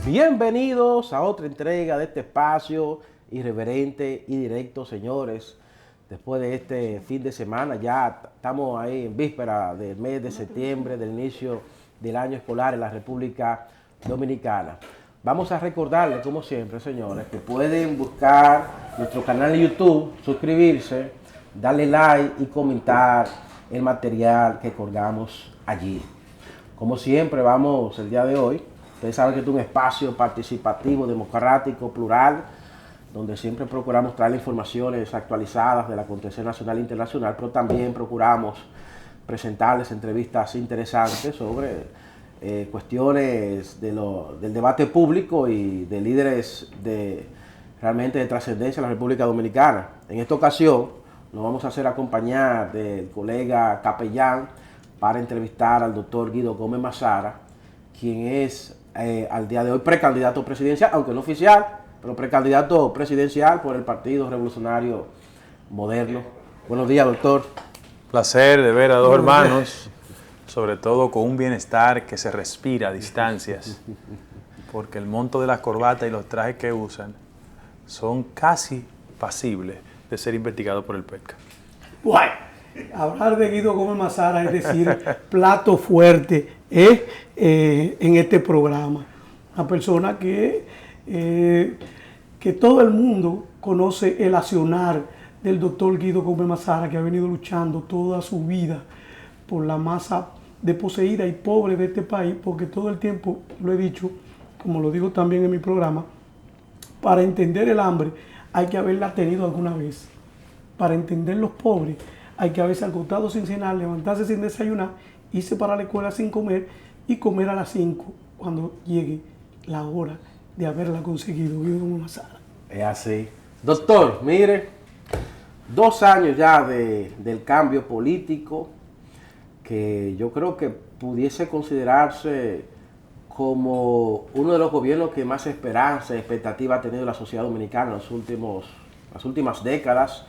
Bienvenidos a otra entrega de este espacio irreverente y directo, señores. Después de este fin de semana, ya estamos ahí en víspera del mes de septiembre, del inicio del año escolar en la República Dominicana. Vamos a recordarles, como siempre, señores, que pueden buscar nuestro canal de YouTube, suscribirse, darle like y comentar el material que colgamos allí. Como siempre, vamos el día de hoy. Ustedes saben que es un espacio participativo, democrático, plural, donde siempre procuramos traer informaciones actualizadas del acontecer nacional e internacional, pero también procuramos presentarles entrevistas interesantes sobre cuestiones del debate público y de líderes realmente de trascendencia en la República Dominicana. En esta ocasión nos vamos a hacer acompañar del colega capellán para entrevistar al doctor Guido Gómez Mazara, quien es al día de hoy precandidato presidencial, aunque no oficial, pero precandidato presidencial por el Partido Revolucionario Moderno. Buenos días, doctor. Placer de ver a dos hermanos, sobre todo con un bienestar que se respira a distancias, porque el monto de las corbatas y los trajes que usan son casi pasibles de ser investigados por el PETCA. Bueno, hablar de Guido Gómez Mazara es decir, plato fuerte en este programa. Una persona que todo el mundo conoce el accionar del doctor Guido Gómez Mazara, que ha venido luchando toda su vida por la masa desposeída y pobre de este país, porque todo el tiempo, lo he dicho, como lo digo también en mi programa, para entender el hambre hay que haberla tenido alguna vez. Para entender los pobres hay que haberse acostado sin cenar, levantarse sin desayunar, irse para la escuela sin comer y comer a las 5 cuando llegue la hora de haberla conseguido. Guido Gómez Mazara. Es así. Doctor, mire, 2 años ya del cambio político, que yo creo que pudiese considerarse como uno de los gobiernos que más esperanza y expectativa ha tenido la sociedad dominicana en las últimas décadas.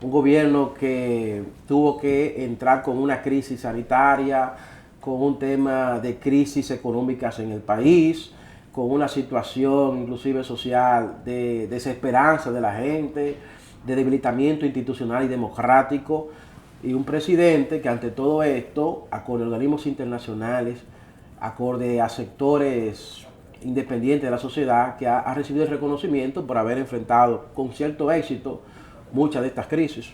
Un gobierno que tuvo que entrar con una crisis sanitaria, con un tema de crisis económicas en el país, con una situación inclusive social de desesperanza de la gente, de debilitamiento institucional y democrático, y un presidente que ante todo esto, acorde a organismos internacionales, acorde a sectores independientes de la sociedad, que ha recibido el reconocimiento por haber enfrentado con cierto éxito muchas de estas crisis.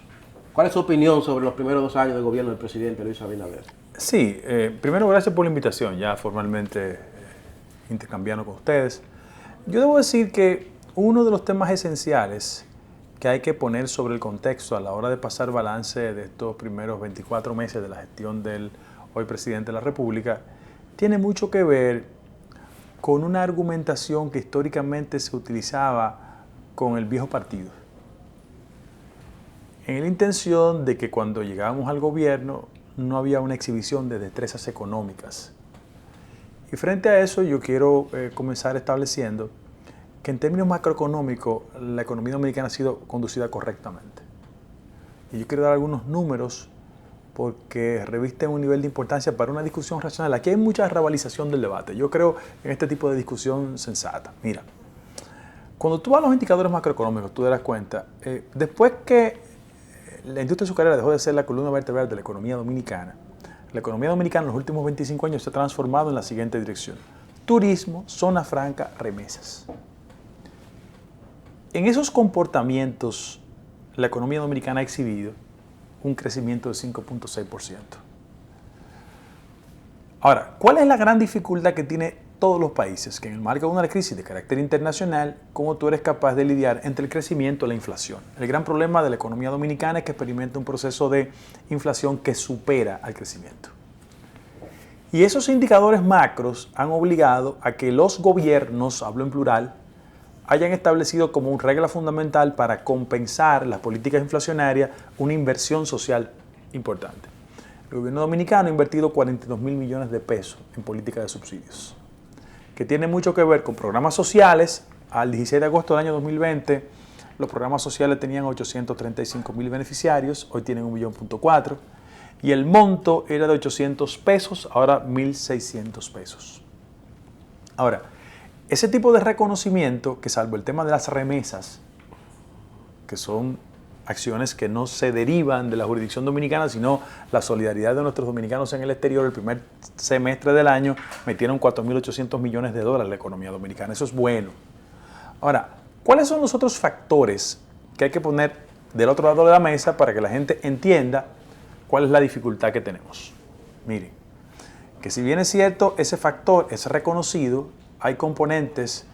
¿Cuál es su opinión sobre los primeros 2 años del gobierno del presidente Luis Abinader? Sí, primero gracias por la invitación, ya formalmente intercambiando con ustedes. Yo debo decir que uno de los temas esenciales que hay que poner sobre el contexto a la hora de pasar balance de estos primeros 24 meses de la gestión del hoy presidente de la República tiene mucho que ver con una argumentación que históricamente se utilizaba con el viejo partido, en la intención de que cuando llegábamos al gobierno no había una exhibición de destrezas económicas. Y frente a eso yo quiero comenzar estableciendo que en términos macroeconómicos la economía dominicana ha sido conducida correctamente. Y yo quiero dar algunos números porque revisten un nivel de importancia para una discusión racional. Aquí hay mucha rabalización del debate. Yo creo en este tipo de discusión sensata. Mira, cuando tú vas a los indicadores macroeconómicos, tú te das cuenta, después que la industria azucarera dejó de ser la columna vertebral de la economía dominicana, la economía dominicana en los últimos 25 años se ha transformado en la siguiente dirección: turismo, zona franca, remesas. En esos comportamientos, la economía dominicana ha exhibido un crecimiento de 5.6%. Ahora, ¿cuál es la gran dificultad que tiene todos los países? Que en el marco de una crisis de carácter internacional, ¿cómo tú eres capaz de lidiar entre el crecimiento y la inflación? El gran problema de la economía dominicana es que experimenta un proceso de inflación que supera al crecimiento. Y esos indicadores macros han obligado a que los gobiernos, hablo en plural, hayan establecido como una regla fundamental para compensar las políticas inflacionarias una inversión social importante. El gobierno dominicano ha invertido 42.000 millones de pesos en políticas de subsidios, que tiene mucho que ver con programas sociales. Al 16 de agosto del año 2020, los programas sociales tenían 835.000 beneficiarios, hoy tienen 1.4 millones, y el monto era de 800 pesos, ahora 1.600 pesos. Ahora, ese tipo de reconocimiento, que salvo el tema de las remesas, que son acciones que no se derivan de la jurisdicción dominicana, sino la solidaridad de nuestros dominicanos en el exterior, el primer semestre del año metieron 4.800 millones de dólares en la economía dominicana. Eso es bueno. Ahora, ¿cuáles son los otros factores que hay que poner del otro lado de la mesa para que la gente entienda cuál es la dificultad que tenemos? Miren, que si bien es cierto, ese factor es reconocido, hay componentes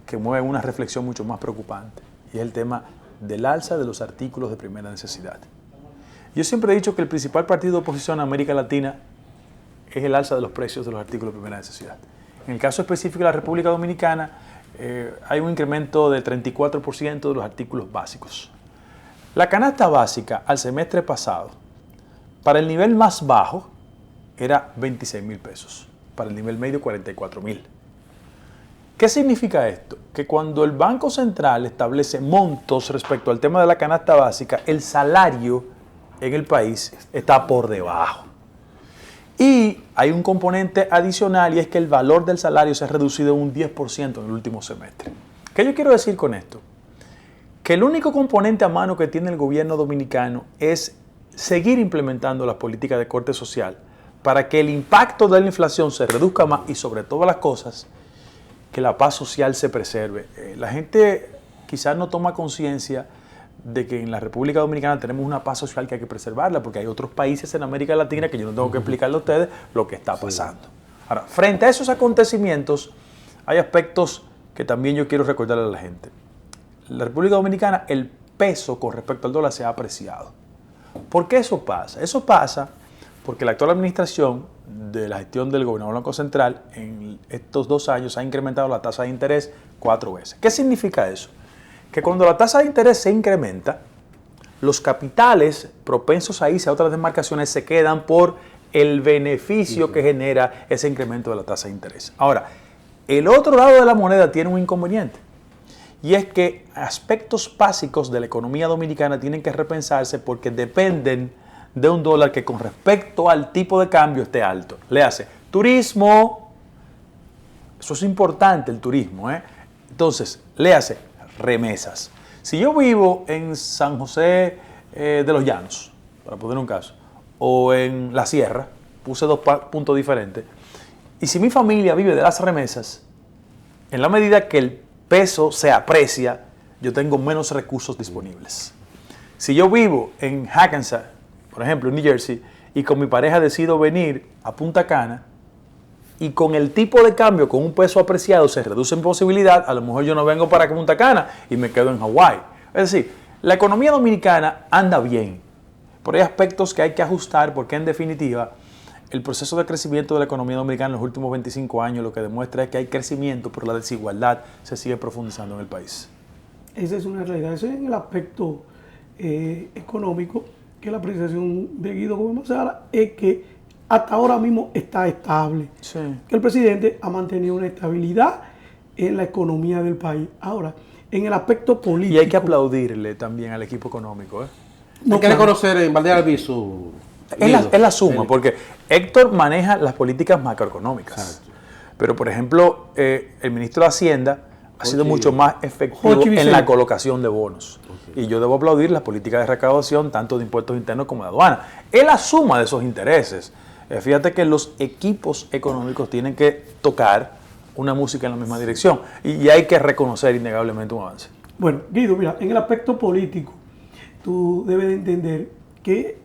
que mueven una reflexión mucho más preocupante, y es el tema del alza de los artículos de primera necesidad. Yo siempre he dicho que el principal partido de oposición a América Latina es el alza de los precios de los artículos de primera necesidad. En el caso específico de la República Dominicana, hay un incremento del 34% de los artículos básicos. La canasta básica al semestre pasado, para el nivel más bajo, era 26.000 pesos. Para el nivel medio, 44.000. ¿Qué significa esto? Que cuando el Banco Central establece montos respecto al tema de la canasta básica, el salario en el país está por debajo. Y hay un componente adicional, y es que el valor del salario se ha reducido un 10% en el último semestre. ¿Qué yo quiero decir con esto? Que el único componente a mano que tiene el gobierno dominicano es seguir implementando las políticas de corte social para que el impacto de la inflación se reduzca más y, sobre todas las cosas, que la paz social se preserve. La gente quizás no toma conciencia de que en la República Dominicana tenemos una paz social que hay que preservarla, porque hay otros países en América Latina que yo no tengo que explicarle a ustedes lo que está pasando. Ahora, frente a esos acontecimientos, hay aspectos que también yo quiero recordarle a la gente. En la República Dominicana, el peso con respecto al dólar se ha apreciado. ¿Por qué eso pasa? Eso pasa porque la actual administración de la gestión del gobernador Banco Central en estos 2 años ha incrementado la tasa de interés 4 veces. ¿Qué significa eso? Que cuando la tasa de interés se incrementa, los capitales propensos a irse a otras demarcaciones se quedan por el beneficio que genera ese incremento de la tasa de interés. Ahora, el otro lado de la moneda tiene un inconveniente, y es que aspectos básicos de la economía dominicana tienen que repensarse porque dependen de un dólar que con respecto al tipo de cambio esté alto. Le hace turismo, eso es importante, el turismo, Entonces, le hace remesas. Si yo vivo en San José de los Llanos, para poner un caso, o en la Sierra, puse 2 puntos diferentes, y si mi familia vive de las remesas, en la medida que el peso se aprecia, yo tengo menos recursos disponibles. Si yo vivo en Hackensack, por ejemplo, en New Jersey, y con mi pareja decido venir a Punta Cana, y con el tipo de cambio, con un peso apreciado, se reduce en posibilidad, a lo mejor yo no vengo para Punta Cana y me quedo en Hawái. Es decir, la economía dominicana anda bien, pero hay aspectos que hay que ajustar porque, en definitiva, el proceso de crecimiento de la economía dominicana en los últimos 25 años lo que demuestra es que hay crecimiento, pero la desigualdad se sigue profundizando en el país. Esa es una realidad. Ese es en el aspecto económico, que la apreciación de Guido Gómez Mazara es que hasta ahora mismo está estable. Sí. Que el presidente ha mantenido una estabilidad en la economía del país. Ahora, en el aspecto político... Y hay que aplaudirle también al equipo económico. No hay que reconocer en Valdealbi su... Es la suma, porque Héctor maneja las políticas macroeconómicas. Exacto. Pero, por ejemplo, el ministro de Hacienda ha sido mucho más efectivo en la colocación de bonos. Y yo debo aplaudir las políticas de recaudación, tanto de impuestos internos como de aduana. Es la suma de esos intereses. Fíjate que los equipos económicos tienen que tocar una música en la misma dirección. Y hay que reconocer innegablemente un avance. Bueno, Guido, mira, en el aspecto político, tú debes de entender que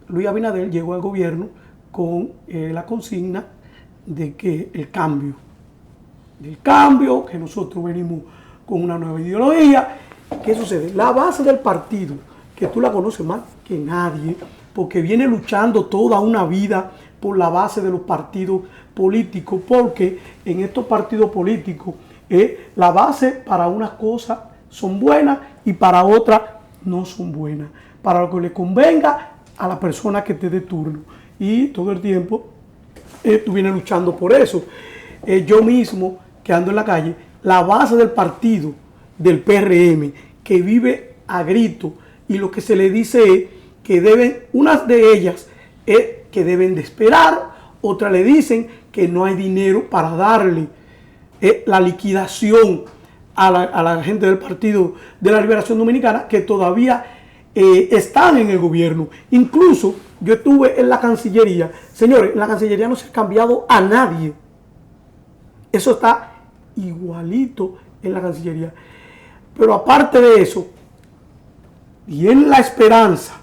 Luis Abinader llegó al gobierno con la consigna de que el cambio, que nosotros venimos con una nueva ideología. ¿Qué sucede? La base del partido, que tú la conoces más que nadie, porque viene luchando toda una vida por la base de los partidos políticos, porque en estos partidos políticos la base para unas cosas son buenas y para otras no son buenas, para lo que le convenga a la persona que esté de turno. Y todo el tiempo tú vienes luchando por eso. Yo mismo, que ando en la calle, la base del partido, del PRM, que vive a grito, y lo que se le dice es que deben, unas de ellas es que deben de esperar, otras le dicen que no hay dinero para darle. la liquidación a la gente del Partido de la Liberación Dominicana que todavía están en el gobierno. Incluso yo estuve en la Cancillería. Señores, en la Cancillería no se ha cambiado a nadie. Eso está igualito en la Cancillería. Pero aparte de eso, y en la esperanza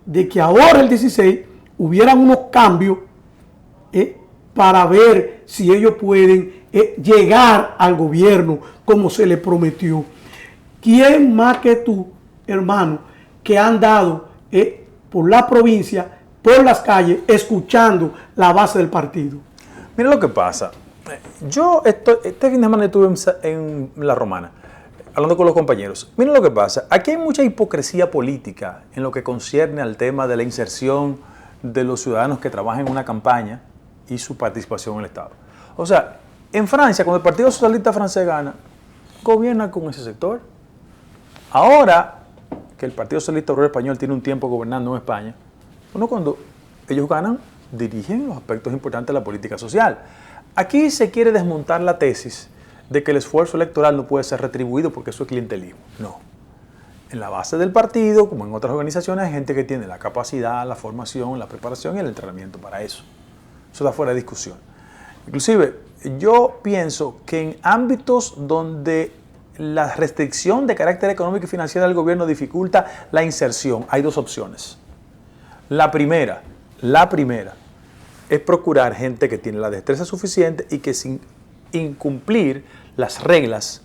de que ahora el 16 hubieran unos cambios para ver si ellos pueden llegar al gobierno como se les prometió. ¿Quién más que tú, hermano, que han dado por la provincia, por las calles, escuchando la base del partido? Mira lo que pasa. Yo este fin de semana estuve en La Romana, hablando con los compañeros. Miren lo que pasa. Aquí hay mucha hipocresía política en lo que concierne al tema de la inserción de los ciudadanos que trabajan en una campaña y su participación en el Estado. O sea, en Francia, cuando el Partido Socialista francés gana, gobierna con ese sector. Ahora que el Partido Socialista Obrero Español tiene un tiempo gobernando en España, bueno, cuando ellos ganan, dirigen los aspectos importantes de la política social. Aquí se quiere desmontar la tesis de que el esfuerzo electoral no puede ser retribuido porque eso es clientelismo. No. En la base del partido, como en otras organizaciones, hay gente que tiene la capacidad, la formación, la preparación y el entrenamiento para eso. Eso está fuera de discusión. Inclusive, yo pienso que en ámbitos donde la restricción de carácter económico y financiero del gobierno dificulta la inserción, hay dos opciones. La primera es procurar gente que tiene la destreza suficiente y que sin incumplir las reglas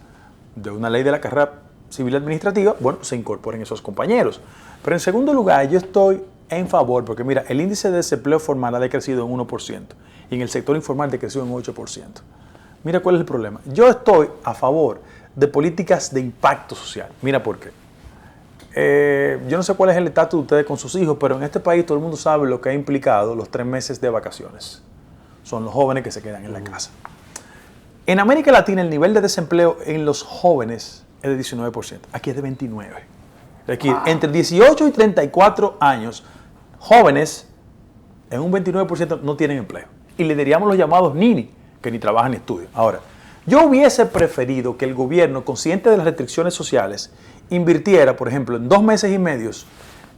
de una ley de la carrera civil administrativa, bueno, se incorporen esos compañeros. Pero en segundo lugar, yo estoy en favor, porque mira, el índice de desempleo formal ha decrecido en 1% y en el sector informal decreció en 8%. Mira cuál es el problema. Yo estoy a favor de políticas de impacto social. Mira por qué. Yo no sé cuál es el estatus de ustedes con sus hijos, pero en este país todo el mundo sabe lo que ha implicado los 3 meses de vacaciones. Son los jóvenes que se quedan en la casa. En América Latina el nivel de desempleo en los jóvenes es de 19%. Aquí es de 29%. Aquí, entre 18 y 34 años, jóvenes en un 29% no tienen empleo. Y le diríamos los llamados nini, que ni trabajan ni estudian. Ahora, yo hubiese preferido que el gobierno, consciente de las restricciones sociales, invirtiera, por ejemplo, en 2 meses y medio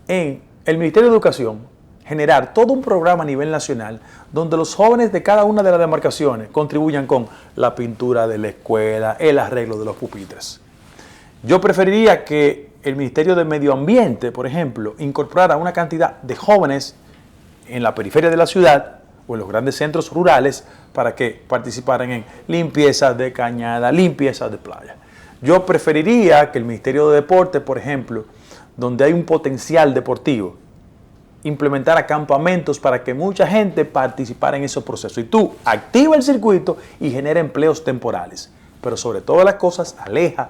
en el Ministerio de Educación, generar todo un programa a nivel nacional donde los jóvenes de cada una de las demarcaciones contribuyan con la pintura de la escuela, el arreglo de los pupitres. Yo preferiría que el Ministerio de Medio Ambiente, por ejemplo, incorporara una cantidad de jóvenes en la periferia de la ciudad o en los grandes centros rurales para que participaran en limpieza de cañada, limpieza de playa. Yo preferiría que el Ministerio de Deporte, por ejemplo, donde hay un potencial deportivo, implementara campamentos para que mucha gente participara en esos procesos. Y tú activa el circuito y genera empleos temporales. Pero sobre todas las cosas, aleja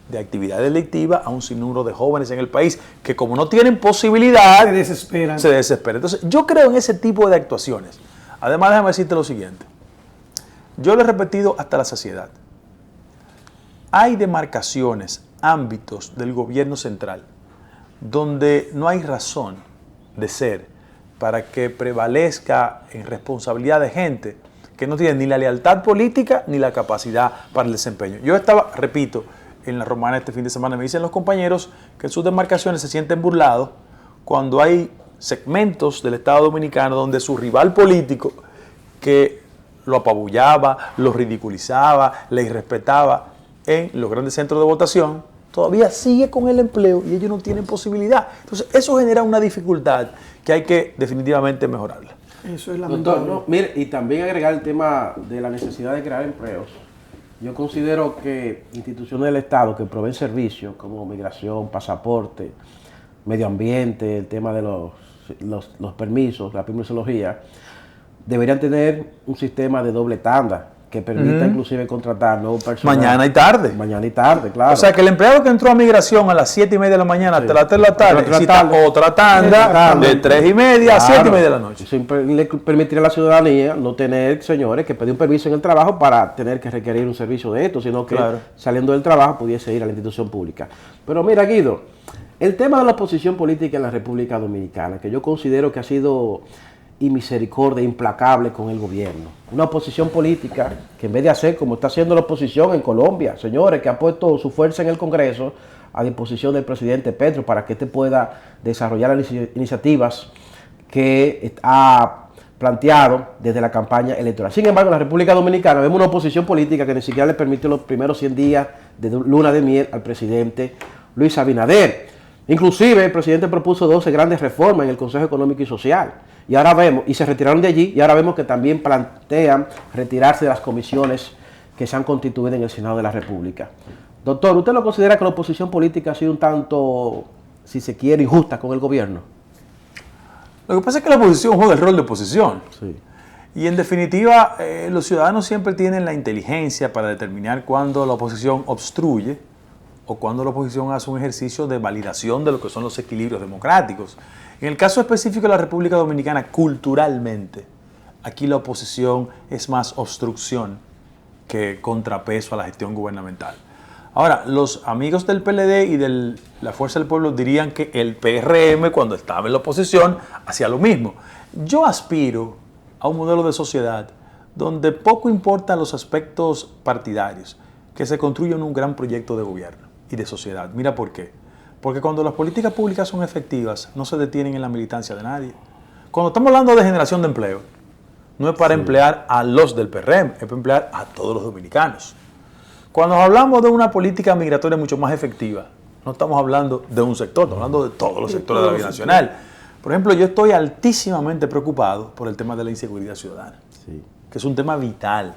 de actividad delictiva a un sinnúmero de jóvenes en el país que como no tienen posibilidad, se desesperan. Entonces, yo creo en ese tipo de actuaciones. Además, déjame decirte lo siguiente. Yo lo he repetido hasta la saciedad. Hay demarcaciones, ámbitos del gobierno central donde no hay razón de ser para que prevalezca en responsabilidad de gente que no tiene ni la lealtad política ni la capacidad para el desempeño. Yo estaba, repito, en La Romana este fin de semana, me dicen los compañeros que en sus demarcaciones se sienten burlados cuando hay segmentos del Estado Dominicano donde su rival político que lo apabullaba, lo ridiculizaba, le irrespetaba en los grandes centros de votación, todavía sigue con el empleo y ellos no tienen posibilidad. Entonces, eso genera una dificultad que hay que definitivamente mejorarla. Eso es lamentable. Doctor, no, mire, y también agregar el tema de la necesidad de crear empleos. Yo considero que instituciones del Estado que proveen servicios como migración, pasaporte, medio ambiente, el tema de los permisos, la permisología, deberían tener un sistema de doble tanda que permita inclusive contratar nuevo personal. Mañana y tarde. Mañana y tarde, claro. O sea, que el empleado que entró a migración a las 7:30 de la mañana hasta las 3 de la tarde, necesita otra tanda de 3:30 a 7:30 de la noche. Eso le permitiría a la ciudadanía no tener, señores, que pedir un permiso en el trabajo para tener que requerir un servicio de esto, sino que saliendo del trabajo pudiese ir a la institución pública. Pero mira, Guido, el tema de la oposición política en la República Dominicana, que yo considero que ha sido y misericordia implacable con el gobierno. Una oposición política que en vez de hacer como está haciendo la oposición en Colombia, señores, que ha puesto su fuerza en el Congreso a disposición del presidente Petro para que éste pueda desarrollar las iniciativas que ha planteado desde la campaña electoral. Sin embargo, en la República Dominicana vemos una oposición política que ni siquiera le permite los primeros 100 días de luna de miel al presidente Luis Abinader. Inclusive el presidente propuso 12 grandes reformas en el Consejo Económico y Social. Y ahora vemos, y se retiraron de allí, y ahora vemos que también plantean retirarse de las comisiones que se han constituido en el Senado de la República. Doctor, ¿usted lo considera que la oposición política ha sido un tanto, si se quiere, injusta con el gobierno? Lo que pasa es que la oposición juega el rol de oposición. Sí. Y en definitiva, los ciudadanos siempre tienen la inteligencia para determinar cuándo la oposición obstruye o cuándo la oposición hace un ejercicio de validación de lo que son los equilibrios democráticos. En el caso específico de la República Dominicana, culturalmente, aquí la oposición es más obstrucción que contrapeso a la gestión gubernamental. Ahora, los amigos del PLD y de la Fuerza del Pueblo dirían que el PRM, cuando estaba en la oposición, hacía lo mismo. Yo aspiro a un modelo de sociedad donde poco importan los aspectos partidarios, que se construyan un gran proyecto de gobierno y de sociedad. Mira por qué. Porque cuando las políticas públicas son efectivas, no se detienen en la militancia de nadie. Cuando estamos hablando de generación de empleo, no es para emplear a los del PRM, es para emplear a todos los dominicanos. Cuando hablamos de una política migratoria mucho más efectiva, no estamos hablando de un sector, estamos hablando de todos los sectores de la vida nacional. Por ejemplo, yo estoy altísimamente preocupado por el tema de la inseguridad ciudadana, Sí. que es un tema vital.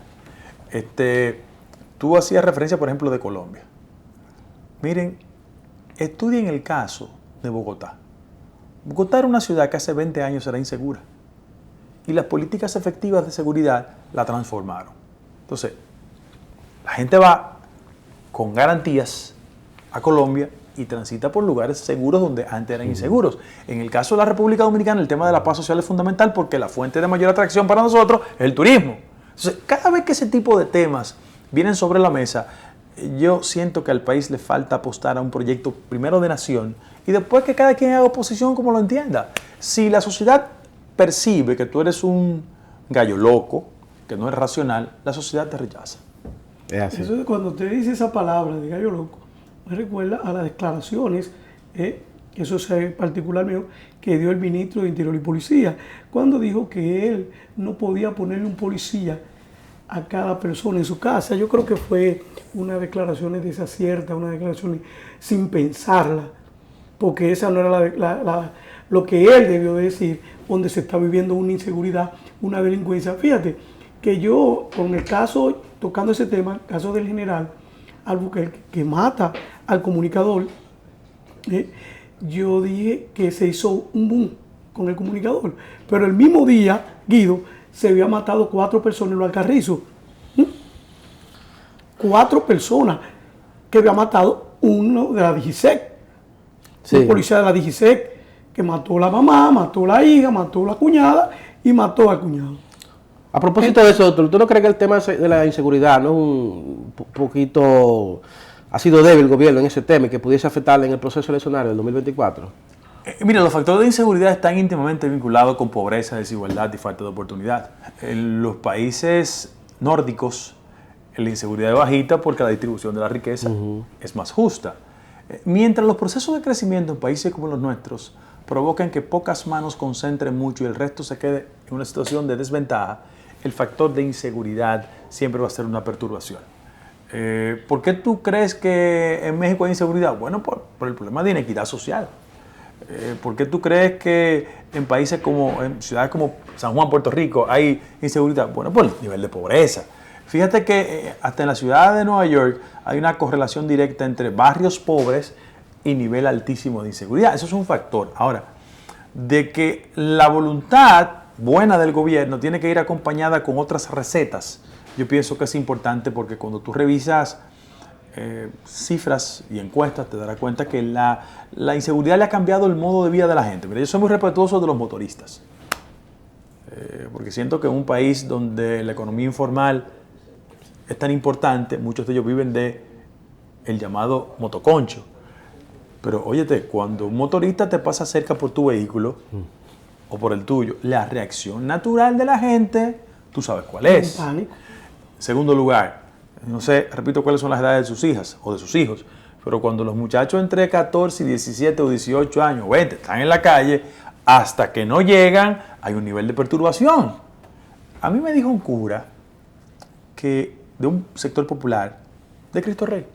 Tú hacías referencia, por ejemplo, de Colombia. Miren, estudien el caso de Bogotá. Bogotá era una ciudad que hace 20 años era insegura. Y las políticas efectivas de seguridad la transformaron. Entonces, la gente va con garantías a Colombia y transita por lugares seguros donde antes eran inseguros. En el caso de la República Dominicana, el tema de la paz social es fundamental porque la fuente de mayor atracción para nosotros es el turismo. Entonces, cada vez que ese tipo de temas vienen sobre la mesa, yo siento que al país le falta apostar a un proyecto primero de nación y después que cada quien haga oposición como lo entienda. Si la sociedad percibe que tú eres un gallo loco, que no es racional, la sociedad te rechaza. Es así. Eso es cuando usted dice esa palabra de gallo loco, me recuerda a las declaraciones, eso es particular mío, que dio el ministro de Interior y Policía, cuando dijo que él no podía ponerle un policía a cada persona en su casa. Yo creo que fue una declaración desacierta, una declaración sin pensarla, porque esa no era lo que él debió decir, donde se está viviendo una inseguridad, una delincuencia. Fíjate que yo, con el caso, tocando ese tema, el caso del general Albuquerque, que mata al comunicador, yo dije que se hizo un boom con el comunicador, pero el mismo día, Guido, se había matado 4 personas en los Alcarrizos. 4 personas que había matado uno de la DGISEC. Sí. Un policía de la DGISEC que mató a la mamá, mató a la hija, mató a la cuñada y mató al cuñado. A propósito de eso, doctor, ¿tú no crees que el tema de la inseguridad no es un poquito, ha sido débil el gobierno en ese tema y que pudiese afectarle en el proceso eleccionario del 2024? Mira, los factores de inseguridad están íntimamente vinculados con pobreza, desigualdad y falta de oportunidad. En los países nórdicos, la inseguridad es bajita porque la distribución de la riqueza es más justa. Mientras los procesos de crecimiento en países como los nuestros provocan que pocas manos concentren mucho y el resto se quede en una situación de desventaja, el factor de inseguridad siempre va a ser una perturbación. ¿Por qué tú crees que en México hay inseguridad? Bueno, por el problema de inequidad social. ¿Por qué tú crees que en países como, en ciudades como San Juan, Puerto Rico, hay inseguridad? Bueno, por el nivel de pobreza. Fíjate que hasta en la ciudad de Nueva York hay una correlación directa entre barrios pobres y nivel altísimo de inseguridad. Eso es un factor. Ahora, de que la voluntad buena del gobierno tiene que ir acompañada con otras recetas, yo pienso que es importante porque cuando tú revisas cifras y encuestas te darás cuenta que la inseguridad le ha cambiado el modo de vida de la gente. Mira, yo soy muy respetuoso de los motoristas, porque siento que en un país donde la economía informal es tan importante, muchos de ellos viven de el llamado motoconcho. Pero óyete, cuando un motorista te pasa cerca por tu vehículo, o por el tuyo, la reacción natural de la gente, tú sabes cuál es. Pánico. Segundo lugar, no sé, repito cuáles son las edades de sus hijas o de sus hijos, pero cuando los muchachos entre 14 y 17 o 18 años, 20, están en la calle, hasta que no llegan, hay un nivel de perturbación. A mí me dijo un cura que, de un sector popular de Cristo Rey,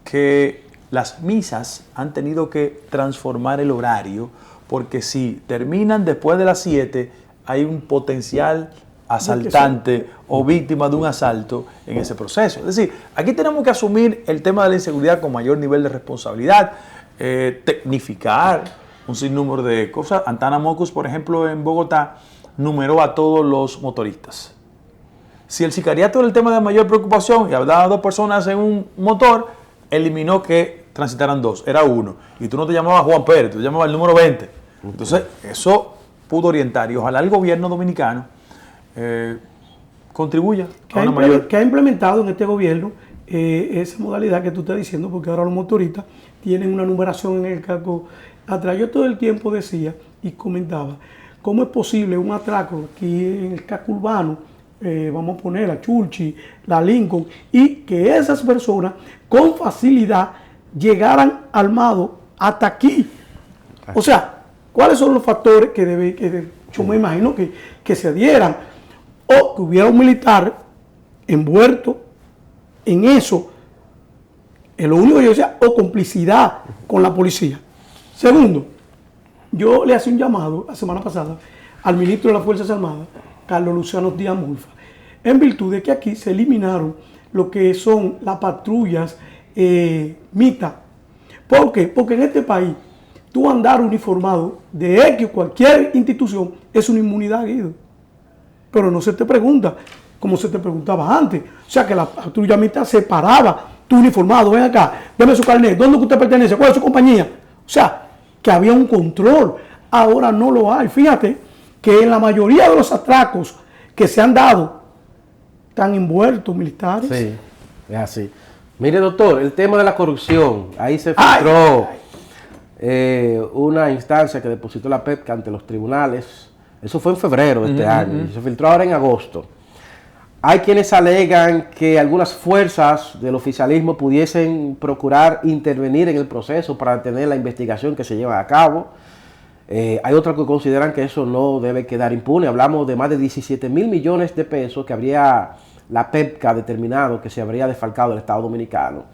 que las misas han tenido que transformar el horario porque si terminan después de las 7 hay un potencial asaltante o víctima de un asalto en ese proceso. Es decir, aquí tenemos que asumir el tema de la inseguridad con mayor nivel de responsabilidad, tecnificar un sinnúmero de cosas. Antana Mocus, por ejemplo, en Bogotá, numeró a todos los motoristas. Si el sicariato era el tema de mayor preocupación y hablaba de 2 personas en un motor, eliminó que transitaran 2, era 1. Y tú no te llamabas Juan Pérez, tú te llamabas el número 20. Entonces, eso pudo orientar y ojalá el gobierno dominicano contribuya a una mayor... Que ha implementado en este gobierno esa modalidad que tú estás diciendo, porque ahora los motoristas tienen una numeración en el casco atrás. Yo todo el tiempo decía y comentaba, ¿cómo es posible un atraco aquí en el casco urbano? Vamos a poner la Churchill, la Lincoln, y que esas personas con facilidad llegaran armados hasta aquí. O sea, ¿cuáles son los factores que yo me imagino que se dieran? O que hubiera un militar envuelto en eso, es lo único que yo decía, o complicidad con la policía. Segundo, yo le hacía un llamado la semana pasada al ministro de las Fuerzas Armadas, Carlos Luciano Díaz Morfa, en virtud de que aquí se eliminaron lo que son las patrullas mixtas. ¿Por qué? Porque en este país, tú andar uniformado de X o cualquier institución es una inmunidad, Guido. Pero no se te pregunta como se te preguntaba antes. O sea, que la patrulla mixta separaba, tú uniformado, ven acá, deme su carnet, ¿dónde usted pertenece? ¿Cuál es su compañía? O sea, que había un control. Ahora no lo hay. Fíjate que en la mayoría de los atracos que se han dado están envueltos militares. Sí, es así. Mire, doctor, el tema de la corrupción, ahí se filtró una instancia que depositó la PEPCA ante los tribunales. Eso fue en febrero de este año y se filtró ahora en agosto. Hay quienes alegan que algunas fuerzas del oficialismo pudiesen procurar intervenir en el proceso para detener la investigación que se lleva a cabo. Hay otros que consideran que eso no debe quedar impune. Hablamos de más de 17 mil millones de pesos que habría la PEPCA determinado que se habría desfalcado del Estado Dominicano.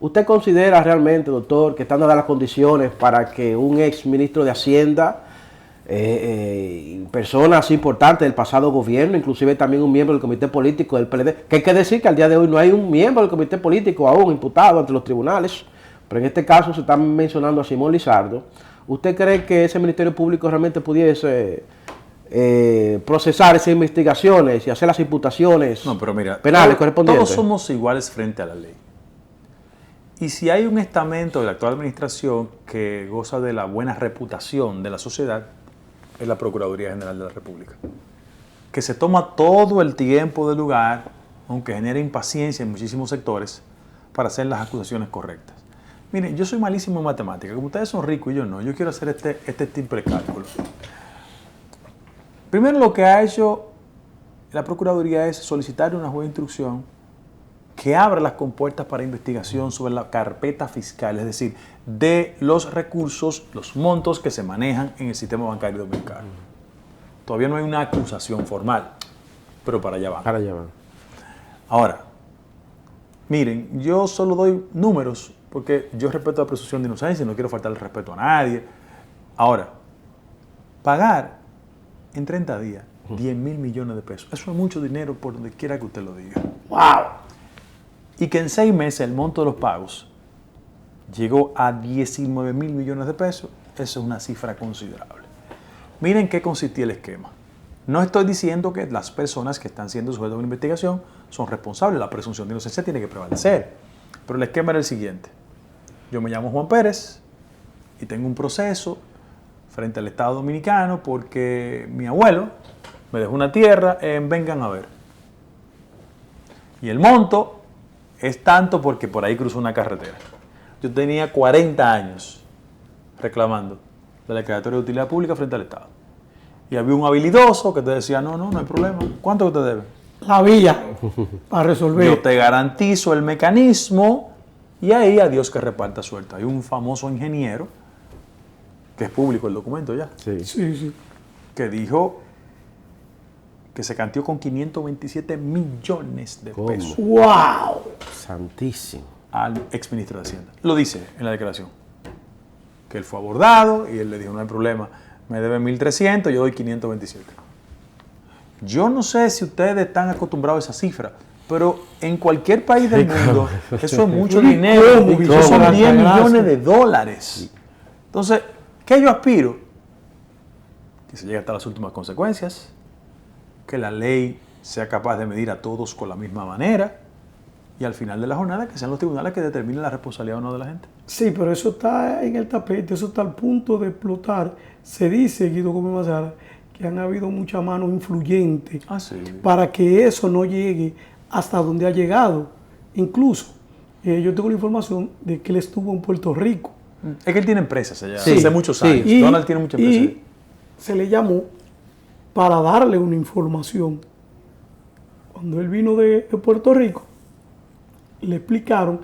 ¿Usted considera realmente, doctor, que están dadas las condiciones para que un ex ministro de Hacienda, personas importantes del pasado gobierno, inclusive también un miembro del comité político del PLD, que hay que decir que al día de hoy no hay un miembro del comité político aún imputado ante los tribunales, pero en este caso se está mencionando a Simón Lizardo? ¿Usted cree que ese Ministerio Público realmente pudiese procesar esas investigaciones y hacer las imputaciones penales correspondientes? Todos somos iguales frente a la ley. Y si hay un estamento de la actual administración que goza de la buena reputación de la sociedad, es la Procuraduría General de la República, que se toma todo el tiempo del lugar, aunque genere impaciencia en muchísimos sectores, para hacer las acusaciones correctas. Miren, yo soy malísimo en matemáticas, como ustedes son ricos y yo no, yo quiero hacer este tipo de cálculo. Primero, lo que ha hecho la Procuraduría es solicitar una juez de instrucción que abra las compuertas para investigación sobre la carpeta fiscal, es decir, de los recursos, los montos que se manejan en el sistema bancario dominicano. Todavía no hay una acusación formal, pero para allá van. Para allá van. Ahora, miren, yo solo doy números porque yo respeto la presunción de inocencia y no quiero faltar el respeto a nadie. Ahora, pagar en 30 días 10 mil millones de pesos, eso es mucho dinero por donde quiera que usted lo diga. ¡Wow! Y que en 6 meses el monto de los pagos llegó a 19 mil millones de pesos, eso es una cifra considerable. Miren qué consistía el esquema. No estoy diciendo que las personas que están siendo sujetas a una investigación son responsables, la presunción de inocencia tiene que prevalecer. Pero el esquema era el siguiente. Yo me llamo Juan Pérez y tengo un proceso frente al Estado Dominicano porque mi abuelo me dejó una tierra en Vengan a Ver. Y el monto es tanto porque por ahí cruzó una carretera. Yo tenía 40 años reclamando la declaratoria de utilidad pública frente al Estado. Y había un habilidoso que te decía, no hay problema. ¿Cuánto que te debe? La vía para resolver. Yo te garantizo el mecanismo y ahí a Dios que reparta suerte. Hay un famoso ingeniero, que es público el documento ya, Sí. que dijo que se canteó con 527 millones de ¿Cómo? pesos ¡Wow! Santísimo. al exministro de Hacienda. Lo dice en la declaración. Que él fue abordado y él le dijo, no hay problema, me deben 1.300, yo doy 527. Yo no sé si ustedes están acostumbrados a esa cifra, pero en cualquier país del mundo eso es mucho dinero. Eso son 10 millones de dólares. Entonces, ¿qué yo aspiro? Que se llegue hasta las últimas consecuencias, que la ley sea capaz de medir a todos con la misma manera y al final de la jornada que sean los tribunales que determinen la responsabilidad o no de la gente. Sí, pero eso está en el tapete, eso está al punto de explotar. Se dice, Guido Gómez Mazara, que han habido muchas manos influyentes para que eso no llegue hasta donde ha llegado. Incluso, yo tengo la información de que él estuvo en Puerto Rico. Es que él tiene empresas allá, Sí, hace muchos años. Y- Donald tiene muchas empresas. y se le llamó para darle una información. Cuando él vino de Puerto Rico, le explicaron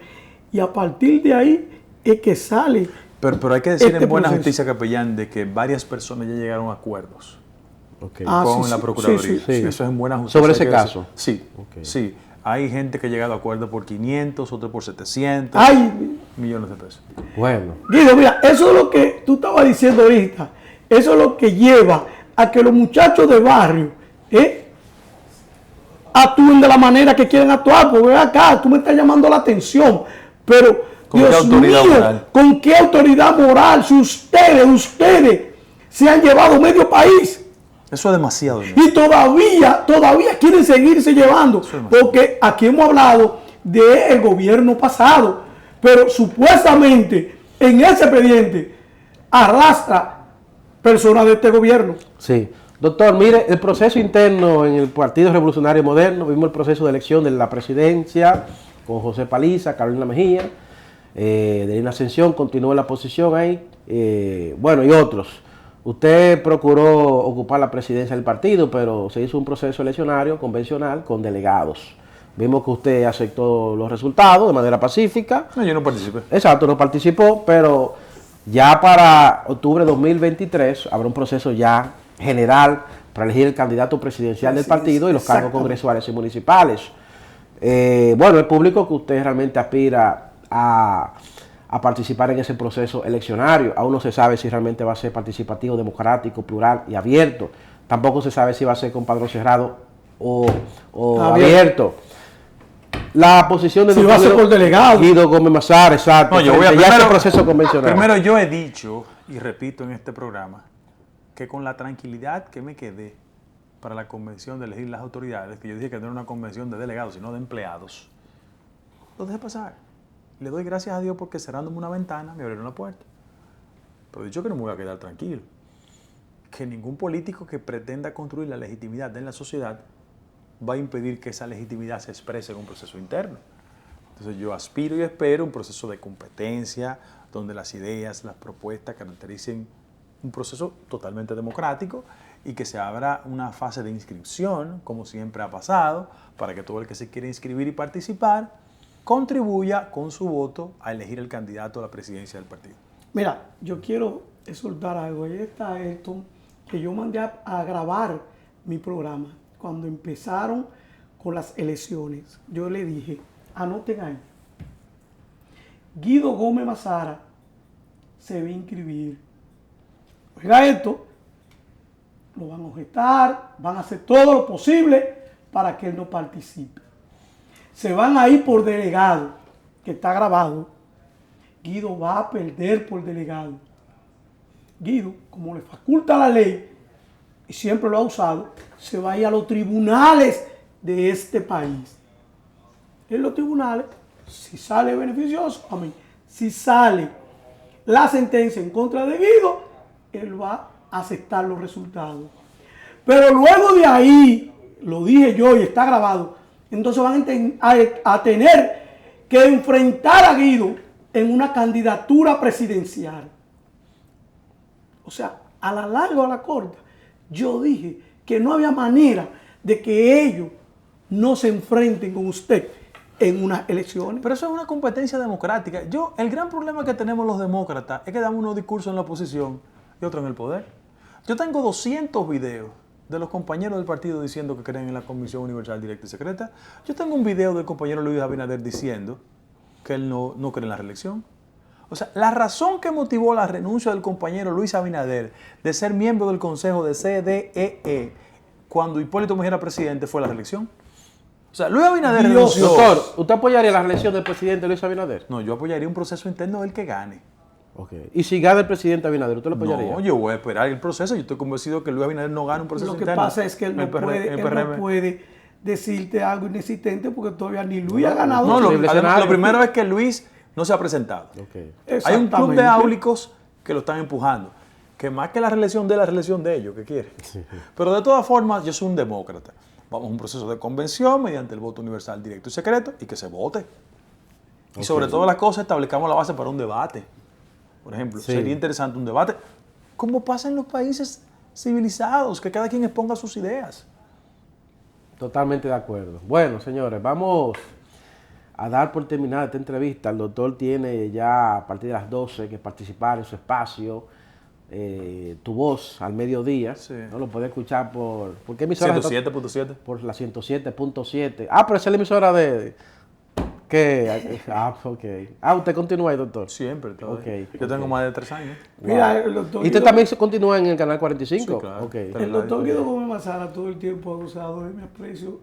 y a partir de ahí es que sale. Pero hay que decir este en buena proceso. justicia, capellán, de que varias personas ya llegaron a acuerdos Ok. Ah, con sí, la sí, Procuraduría. sí. Eso es en buena justicia. Sobre ese hay que decir. caso. Sí, Ok. sí. Hay gente que ha llegado a acuerdos por 500, otros por 700 Ay, millones de pesos. Bueno. Guido, mira, eso es lo que tú estabas diciendo ahorita. Eso es lo que lleva a que los muchachos de barrio actúen de la manera que quieren actuar. Porque ven acá, tú me estás llamando la atención. Pero, ¿Con qué Dios autoridad mío, moral? ¿con qué autoridad moral? Si ustedes se han llevado medio país Eso es demasiado dinero. y todavía quieren seguirse llevando. Eso es demasiado. Porque aquí hemos hablado del gobierno pasado. Pero supuestamente en ese expediente arrastra personas de este gobierno. Sí. Doctor, mire, el proceso interno en el Partido Revolucionario Moderno, vimos el proceso de elección de la presidencia con José Paliza, Carolina Mejía, Delina Ascensión continuó en la posición ahí, bueno, y otros. Usted procuró ocupar la presidencia del partido, pero se hizo un proceso eleccionario convencional con delegados. Vimos que usted aceptó los resultados de manera pacífica. No, yo no participé. Exacto, no participó, pero ya para octubre de 2023 habrá un proceso ya general para elegir el candidato presidencial del partido y los cargos congresuales y municipales. Bueno, el público que usted realmente aspira a participar en ese proceso eleccionario. Aún no se sabe si realmente va a ser participativo, democrático, plural y abierto. Tampoco se sabe si va a ser con padrón cerrado o abierto. La posición de Si va a ser por delegado. Guido Gómez Mazara, exacto. No, yo voy a frente ya primero- ese proceso convencional. Primero yo he dicho, y repito en este programa, que con la tranquilidad que me quedé para la convención de elegir las autoridades, que yo dije que no era una convención de delegados, sino de empleados, lo dejé pasar. Le doy gracias a Dios porque cerrándome una ventana me abrieron la puerta. Pero he dicho que no me voy a quedar tranquilo. Que ningún político que pretenda construir la legitimidad en la sociedad va a impedir que esa legitimidad se exprese en un proceso interno. Entonces yo aspiro y espero un proceso de competencia, donde las ideas, las propuestas caractericen un proceso totalmente democrático y que se abra una fase de inscripción, como siempre ha pasado, para que todo el que se quiera inscribir y participar contribuya con su voto a elegir el candidato a la presidencia del partido. Mira, yo quiero soltar algo. Ahí está Ayrton, que yo mandé a grabar mi programa. Cuando empezaron con las elecciones, yo le dije, anoten ahí, Guido Gómez Mazara se va a inscribir. Oiga esto, lo van a objetar, van a hacer todo lo posible para que él no participe. Se van a ir por delegado, que está grabado. Guido va a perder por delegado. Guido, como le faculta la ley, y siempre lo ha usado, se va a ir a los tribunales de este país. En los tribunales, si sale beneficioso, amén. Si sale la sentencia en contra de Guido, él va a aceptar los resultados. Pero luego de ahí, lo dije yo y está grabado, entonces van a tener que enfrentar a Guido en una candidatura presidencial. O sea, a la larga o a la corta, yo dije que no había manera de que ellos no se enfrenten con usted en unas elecciones. Pero eso es una competencia democrática. El gran problema que tenemos los demócratas es que damos unos discursos en la oposición y otros en el poder. Yo tengo 200 videos de los compañeros del partido diciendo que creen en la Comisión Universal Directa y Secreta. Yo tengo un video del compañero Luis Abinader diciendo que él no cree en la reelección. O sea, la razón que motivó la renuncia del compañero Luis Abinader de ser miembro del Consejo de CDEE cuando Hipólito Mejía era presidente fue la reelección. O sea, Luis Abinader renunció. Doctor, ¿usted apoyaría la reelección del presidente Luis Abinader? No, yo apoyaría un proceso interno del que gane. Okay. ¿Y si gana el presidente Abinader, usted lo apoyaría? No, yo voy a esperar el proceso. Yo estoy convencido que Luis Abinader no gana un proceso interno. Lo que pasa es que él no puede decirte algo inexistente porque todavía ni Luis ha ganado. No, lo primero es que Luis no se ha presentado. Okay. Hay un club de áulicos que lo están empujando. Que más que la reelección de la reelección de ellos, que quiere. Sí. Pero de todas formas, yo soy un demócrata. Vamos a un proceso de convención mediante el voto universal directo y secreto y que se vote. Y sobre todas las cosas establezcamos la base para un debate. Por ejemplo, sería interesante un debate, como pasa en los países civilizados, que cada quien exponga sus ideas. Totalmente de acuerdo. Bueno, señores, vamos a dar por terminada esta entrevista. El doctor tiene ya a partir de las 12 que participar en su espacio, Tu Voz al mediodía. Sí. ¿No? Lo puede escuchar por qué emisora? 107.7. Por la 107.7. Ah, pero esa es la emisora de... ¿Qué? Ok. ¿Usted continúa ahí, doctor? Siempre. Yo tengo más de 3 años. Wow. Mira, el doctor... ¿Y usted también se continúa en el canal 45? Sí, claro. Okay. El doctor Guido Gómez Mazara todo el tiempo ha gozado de mi aprecio,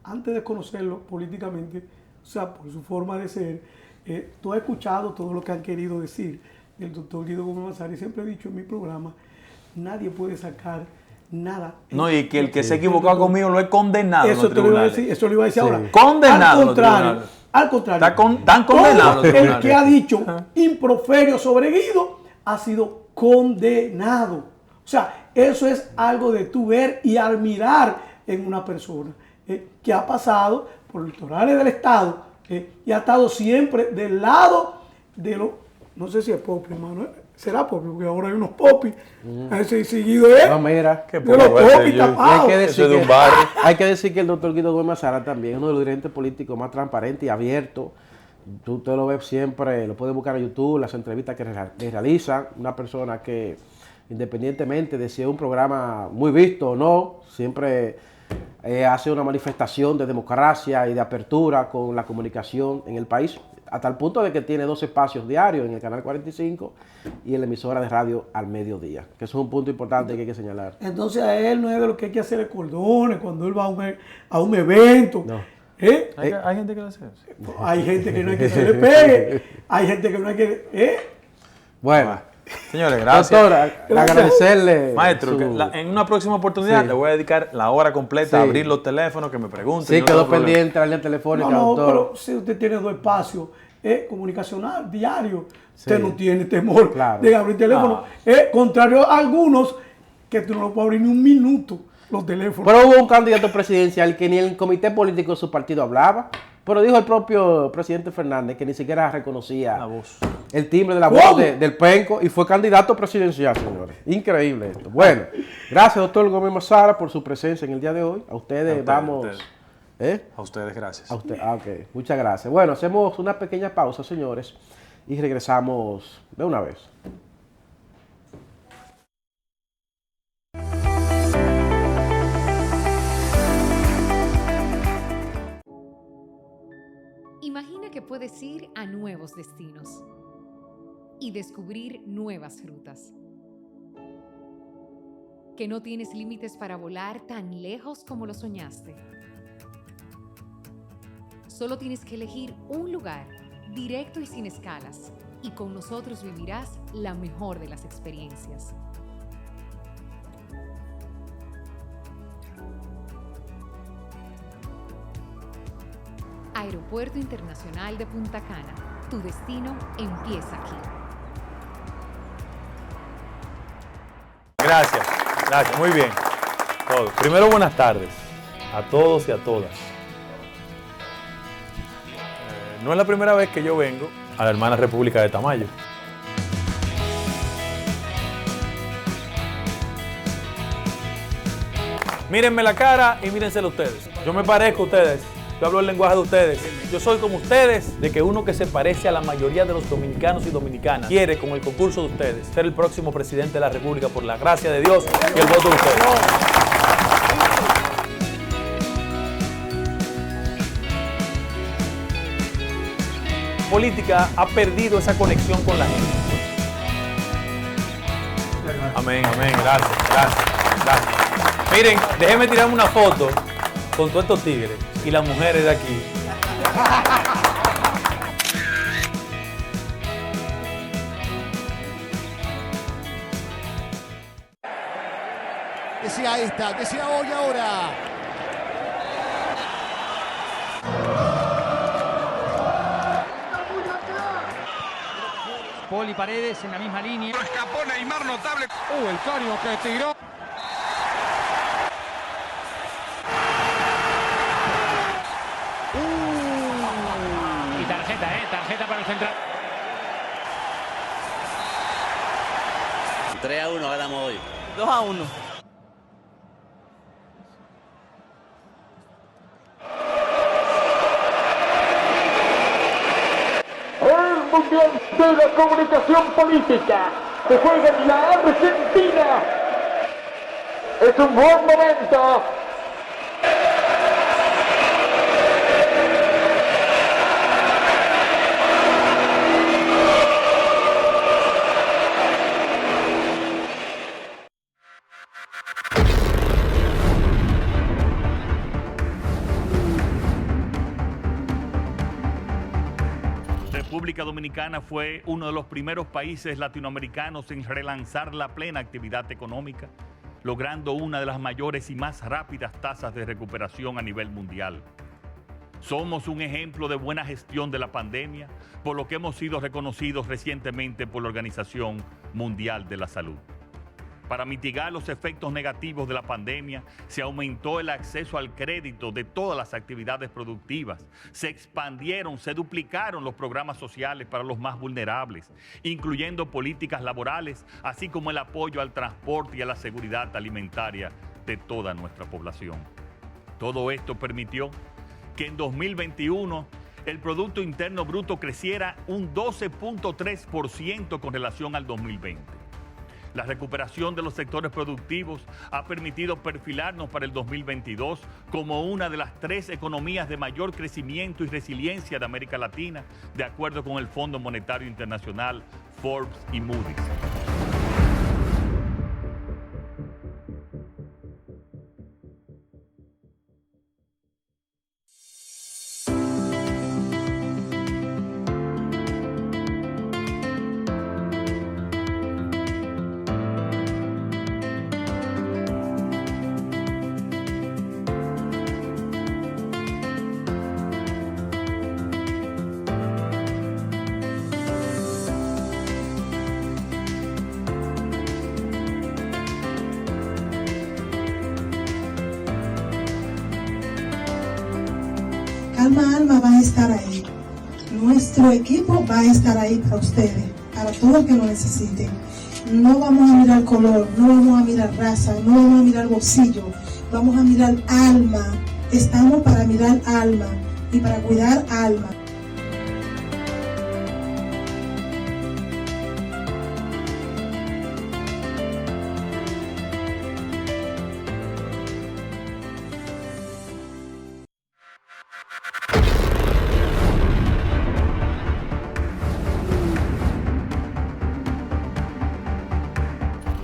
antes de conocerlo políticamente, o sea, por su forma de ser. Tú has escuchado todo lo que han querido decir del doctor Guido Gómez Mazara y siempre he dicho en mi programa, nadie puede sacar nada. No, y que el que se ha equivocado conmigo lo he condenado. Eso lo iba a decir ahora. Condenado. Al contrario. Están condenados. El que ha dicho improferio sobre Guido ha sido condenado. O sea, eso es algo de tú ver y admirar en una persona que ha pasado por los electorales del Estado y ha estado siempre del lado de los, no sé si es Popi, hermano, será Popi, porque ahora hay unos Popi, ese seguido es, no, mira, de los Popi tapados. Hay que decir que el doctor Guido Gómez Mazara también es uno de los dirigentes políticos más transparentes y abiertos. Usted lo ve siempre, lo puede buscar en YouTube, las entrevistas que le realiza, una persona que independientemente de si es un programa muy visto o no, siempre hace una manifestación de democracia y de apertura con la comunicación en el país, hasta el punto de que tiene 2 espacios diarios en el canal 45 y en la emisora de radio al mediodía, que eso es un punto importante que hay que señalar. Entonces a él no es de lo que hay que hacer cordones cuando él va a un evento. No. Hay gente que lo hace eso. Hay gente que no hay que se le pegue, hay gente que no hay que... Bueno. Señores, gracias. Doctora, agradecerle. Maestro, en una próxima oportunidad le voy a dedicar la hora completa a abrir los teléfonos, que me pregunten. Sí, quedó pendiente la línea telefónica, doctor. Pero si usted tiene 2 espacios comunicacional, diario, usted no tiene temor de abrir teléfono. Contrario a algunos que tú no lo puedes abrir ni un minuto los teléfonos. Pero hubo un candidato presidencial que ni el comité político de su partido hablaba. Pero dijo el propio presidente Fernández que ni siquiera reconocía el timbre de la voz del penco y fue candidato presidencial, señores. Increíble esto. Bueno, gracias, doctor Gómez Mazara, por su presencia en el día de hoy. A ustedes vamos... A ustedes, gracias. A usted, ok, muchas gracias. Bueno, hacemos una pequeña pausa, señores, y regresamos de una vez. Imagina que puedes ir a nuevos destinos y descubrir nuevas rutas. Que no tienes límites para volar tan lejos como lo soñaste. Solo tienes que elegir un lugar, directo y sin escalas, y con nosotros vivirás la mejor de las experiencias. Aeropuerto Internacional de Punta Cana. Tu destino empieza aquí. Gracias, muy bien. Primero, buenas tardes a todos y a todas. No es la primera vez que yo vengo a la hermana República de Tamayo. Mírenme la cara y mírensela ustedes. Yo me parezco a ustedes. Yo hablo el lenguaje de ustedes. Yo soy como ustedes, de que uno que se parece a la mayoría de los dominicanos y dominicanas quiere, con el concurso de ustedes, ser el próximo presidente de la República por la gracia de Dios y el voto de ustedes. Política ha perdido esa conexión con la gente. Amén, amén, gracias. Miren, déjenme tirarme una foto con todos estos tigres y las mujeres de aquí. Decía esta, decía hoy ahora. Poli Paredes en la misma línea. Escapó Neymar, notable. El caño que tiró. Y tarjeta para el central. 3-1 ganamos hoy. 2-1. El Mundial de la Comunicación Política se juega en la Argentina. Es un buen momento. República Dominicana fue uno de los primeros países latinoamericanos en relanzar la plena actividad económica, logrando una de las mayores y más rápidas tasas de recuperación a nivel mundial. Somos un ejemplo de buena gestión de la pandemia, por lo que hemos sido reconocidos recientemente por la Organización Mundial de la Salud. Para mitigar los efectos negativos de la pandemia, se aumentó el acceso al crédito de todas las actividades productivas, se expandieron, se duplicaron los programas sociales para los más vulnerables, incluyendo políticas laborales, así como el apoyo al transporte y a la seguridad alimentaria de toda nuestra población. Todo esto permitió que en 2021 el Producto Interno Bruto creciera un 12.3% con relación al 2020. La recuperación de los sectores productivos ha permitido perfilarnos para el 2022 como una de las 3 economías de mayor crecimiento y resiliencia de América Latina, de acuerdo con el Fondo Monetario Internacional, Forbes y Moody's. Alma Alma va a estar ahí. Nuestro equipo va a estar ahí para ustedes, para todo el que lo necesiten. No vamos a mirar color, no vamos a mirar raza, no vamos a mirar bolsillo, vamos a mirar alma. Estamos para mirar alma y para cuidar alma.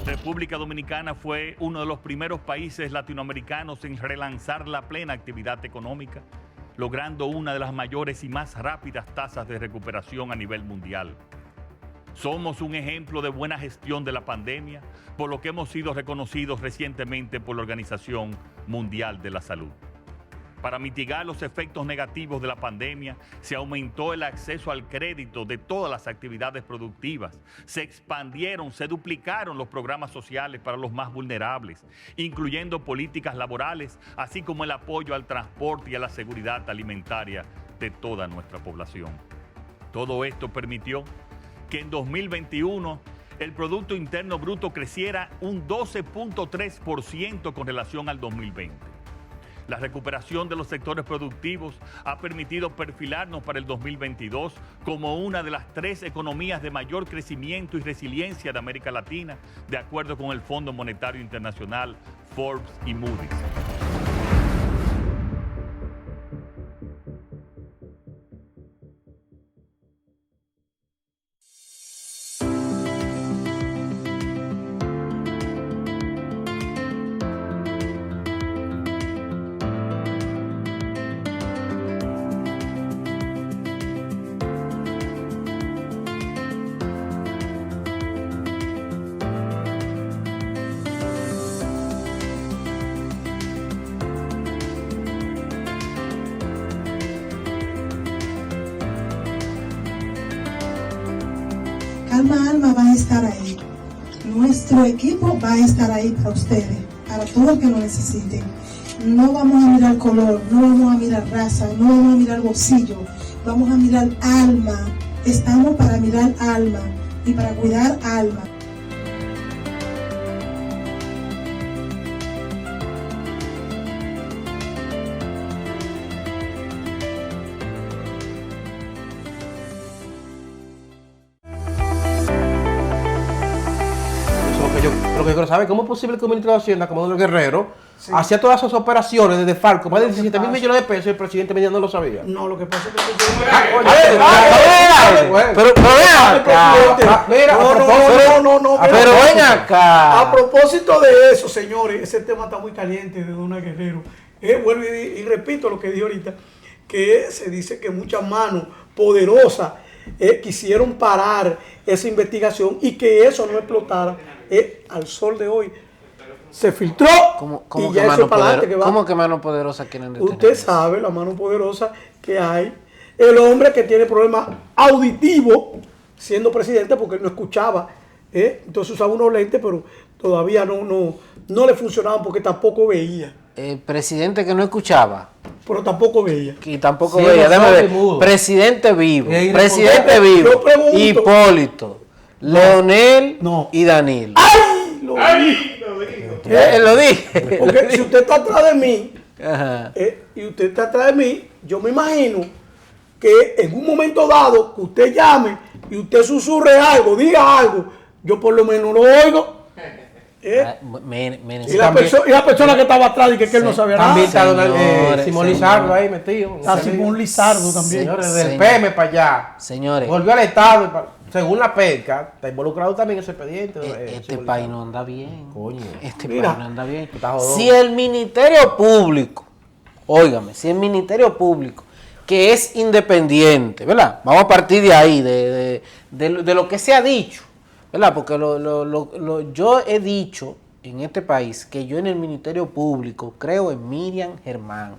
República Dominicana fue uno de los primeros países latinoamericanos en relanzar la plena actividad económica, logrando una de las mayores y más rápidas tasas de recuperación a nivel mundial. Somos un ejemplo de buena gestión de la pandemia, por lo que hemos sido reconocidos recientemente por la Organización Mundial de la Salud. Para mitigar los efectos negativos de la pandemia, se aumentó el acceso al crédito de todas las actividades productivas, se expandieron, se duplicaron los programas sociales para los más vulnerables, incluyendo políticas laborales, así como el apoyo al transporte y a la seguridad alimentaria de toda nuestra población. Todo esto permitió que en 2021 el Producto Interno Bruto creciera un 12.3% con relación al 2020. La recuperación de los sectores productivos ha permitido perfilarnos para el 2022 como una de las 3 economías de mayor crecimiento y resiliencia de América Latina, de acuerdo con el Fondo Monetario Internacional, Forbes y Moody's. Calma Alma va a estar ahí. Nuestro equipo va a estar ahí para ustedes, para todo el que lo necesite. No vamos a mirar color, no vamos a mirar raza, no vamos a mirar bolsillo, vamos a mirar alma. Estamos para mirar alma y para cuidar alma. Lo que quiero saber, ¿cómo es posible que un ministro de Hacienda como Don Guerrero hacía todas esas operaciones desde Falco, más de 17 mil millones de pesos, y el presidente Medina no lo sabía? No, lo que pasa es que... Pero ven acá. A propósito de eso, señores, ese tema está muy caliente de Don Guerrero. Vuelvo y repito lo que dije ahorita, que se dice que muchas manos poderosas quisieron parar esa investigación y que eso no explotara. Al sol de hoy se filtró y ya eso para adelante que va. ¿Cómo que mano poderosa quieren detener? Usted sabe la mano poderosa que hay. El hombre que tiene problemas auditivos siendo presidente porque él no escuchaba, entonces usaba unos lentes, pero todavía no le funcionaban porque tampoco veía. Presidente que no escuchaba. Pero tampoco veía. Y tampoco veía. Déjame ver. Presidente vivo. Presidente vivo. Hipólito, Leonel y Danilo. ¡Ay! Lo dije. Porque si usted está atrás de mí, y usted está atrás de mí, yo me imagino que en un momento dado que usted llame y usted susurre algo, diga algo, yo por lo menos lo oigo. Y la persona que estaba atrás y que él no sabía nada. También está Simón Lizardo ahí metido. Está Simón Lizardo también. Señores, del PM para allá. Señores. Volvió al Estado, según la pesca, está involucrado también ese expediente. Este país no anda bien. Coño. Este país no anda bien. Si el Ministerio Público, óigame, si el Ministerio Público, que es independiente, ¿verdad? Vamos a partir de ahí, de lo que se ha dicho. ¿Verdad? Porque yo he dicho en este país que yo en el Ministerio Público creo en Miriam Germán.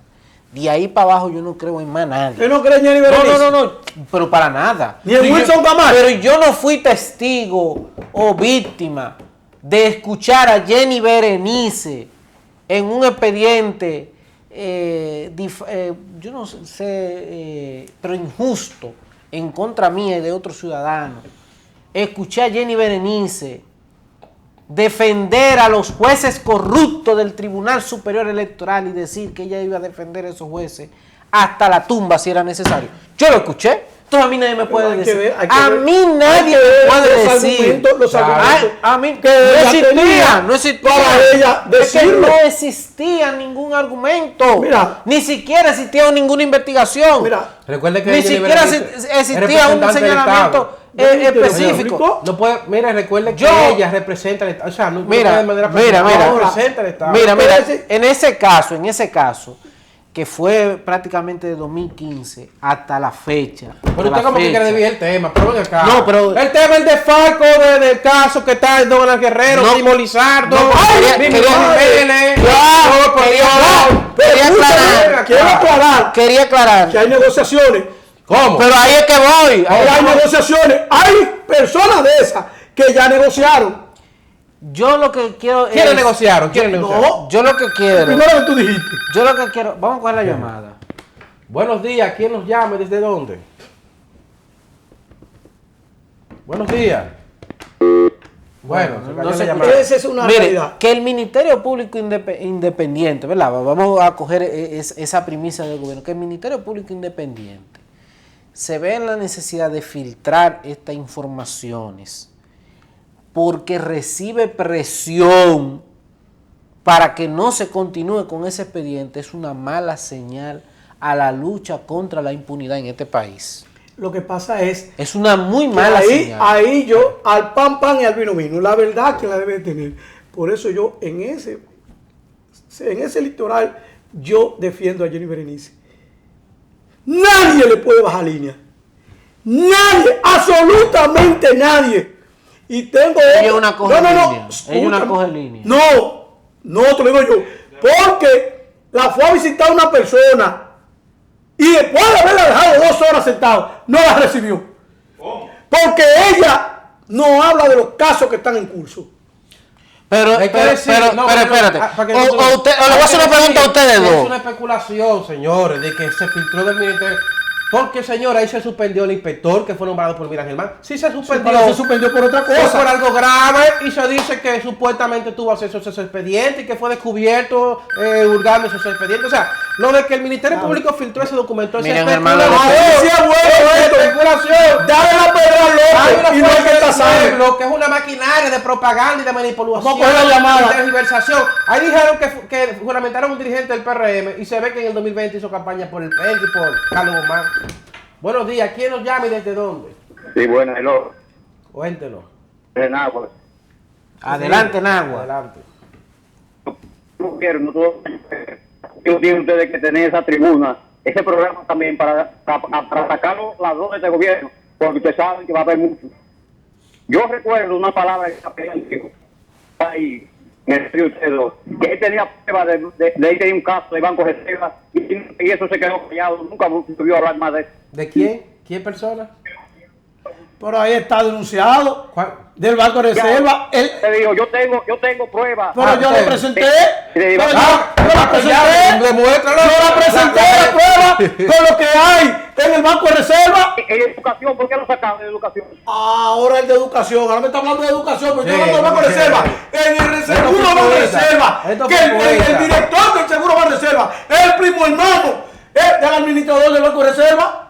De ahí para abajo yo no creo en más nadie. ¿Usted no cree en Jenny Berenice? No, pero para nada. Ni en Wilson Camacho. Pero yo no fui testigo o víctima de escuchar a Jenny Berenice en un expediente, yo no sé, pero injusto, en contra mía y de otros ciudadanos. Escuché a Jenny Berenice defender a los jueces corruptos del Tribunal Superior Electoral y decir que ella iba a defender a esos jueces hasta la tumba si era necesario. Yo lo escuché. Entonces a mí nadie me puede decir. A mí nadie me puede decir. A mí no existía. Para ella decirlo. No existía ningún argumento. Mira, ni siquiera existía ninguna investigación. Mira, recuerde que ni siquiera existía un señalamiento específico. No puede, mira, recuerde que ella representa el Estado. O sea, no mira, de manera representa el Estado. Mira, en ese caso, que fue prácticamente de 2015 hasta la fecha. Pero usted como que quiere desviar el tema, pero ven acá. No, pero el tema es de Falco, del caso que está el Don Guerrero, Simón Lizardo. Quería aclarar que hay negociaciones. ¿Cómo? Pero ahí es que voy. Hay negociaciones. Hay personas de esas que ya negociaron. Yo lo que quiero ¿Quiénes negociaron? No, yo lo que quiero. Primero que tú dijiste. Yo lo que quiero. Vamos a coger la llamada. Buenos días. ¿Quién nos llama? ¿Desde dónde? Buenos días. Bueno, no se escucha. Esa es una Mire, realidad. que el Ministerio Público Independiente, ¿verdad? Vamos a coger esa premisa del gobierno, que el Ministerio Público Independiente se ve en la necesidad de filtrar estas informaciones porque recibe presión para que no se continúe con ese expediente, es una mala señal a la lucha contra la impunidad en este país. Lo que pasa es Es una muy mala señal. ahí yo al pan pan y al vino vino. La verdad que la debe tener. Por eso yo en ese electoral yo defiendo a Jenny Berenice. Nadie le puede bajar línea. Nadie, absolutamente nadie. Y tengo Ella una coge línea. Ella una coge línea. No, te lo digo yo. Porque la fue a visitar una persona y después de haberla dejado 2 horas sentado, no la recibió. Porque ella no habla de los casos que están en curso. Pero espérate. O le voy a hacer una pregunta a ustedes dos. Es una especulación, señores, de que se filtró del ministerio. Porque, señora, ahí se suspendió el inspector que fue nombrado por Miriam Germán. Sí se suspendió. Pero se suspendió por otra Fue cosa. por algo grave y se dice que supuestamente tuvo acceso a ese expediente y que fue descubierto hurgando esos expedientes. O sea, lo de que el Ministerio Público filtró ese documento es Miriam Germán especulación. Dale la pedra al Hay loco una y no hay fuerza que del tasarlo. pueblo que es una maquinaria de propaganda y de manipulación, Vamos a coger la llamada. de tergiversación. Ahí dijeron que juramentaron un dirigente del PRM y se ve que en el 2020 hizo campaña por el PEN y por Carlos Guzmán. Buenos días, ¿quién nos llama y desde dónde? Sí, bueno, hello. Cuéntenos. De Nagua. Adelante, Nagua. Adelante. No tienen ustedes que tener esa tribuna, ese programa también para sacar los ladrones de gobierno, porque ustedes saben que va a haber mucho. Yo recuerdo una palabra que ahí, me decía usted dos, que él tenía prueba de él tenía un caso de Banco Reserva y eso se quedó callado, nunca volvió a hablar más de eso. ¿De quién? ¿Quién persona? Por ahí está denunciado. ¿Cuál? Del Banco de Reserva. Te digo, yo tengo pruebas. Pero yo le presenté. Sí, Pero yo ah, la presenté. Demuéstralo. Yo la presenté la prueba con lo que hay en el Banco de Reserva. En educación, ¿por qué lo sacaron de educación? Ahora el de educación. Ahora me está hablando de educación. Pero Sí, yo hablo del Banco de Reserva. En el seguro Banco de Reserva. Que el director del seguro Banco de Reserva es el primo hermano del administrador del Banco de Reserva.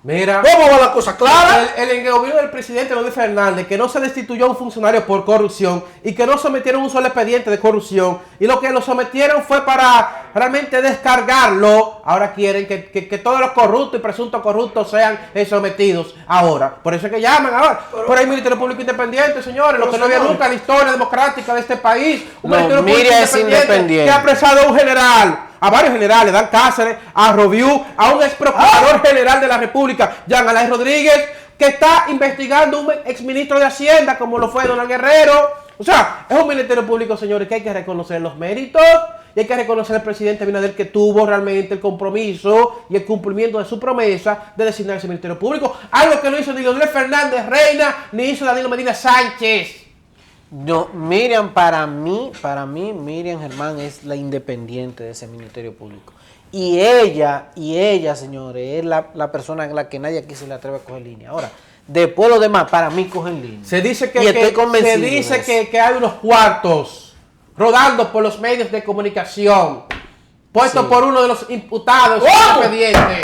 Mira, ¿Cómo va la cosa clara? el gobierno del presidente Luis Fernández, que no se destituyó a un funcionario por corrupción y que no sometieron un solo expediente de corrupción y lo que lo sometieron fue para realmente descargarlo. Ahora quieren que todos los corruptos y presuntos corruptos sean sometidos ahora. Por eso es que llaman ahora. Por ahí Ministerio Público Independiente, señores, lo que no había nunca en la historia democrática de este país. Un Ministerio Público Independiente que ha apresado a un general, a varios generales, Dan Cáceres, a Robiú, a un ex procurador general de la República, Jean Alain Rodríguez, que está investigando a un exministro de Hacienda, como lo fue Donald Guerrero. O sea, es un ministerio público, señores, que hay que reconocer los méritos y hay que reconocer al presidente Abinader que tuvo realmente el compromiso y el cumplimiento de su promesa de designar ese ministerio público. Algo que no hizo ni Leonel Fernández Reina, ni hizo Danilo Medina Sánchez. No, Miriam, para mí, Miriam Germán es la independiente de ese Ministerio Público. Y ella, señores, es la persona en la que nadie aquí se le atreve a coger línea. Ahora, después los demás, para mí cogen línea. Se dice Y estoy convencido de eso. que hay unos cuartos rodando por los medios de comunicación, puestos por uno de los imputados en el expediente,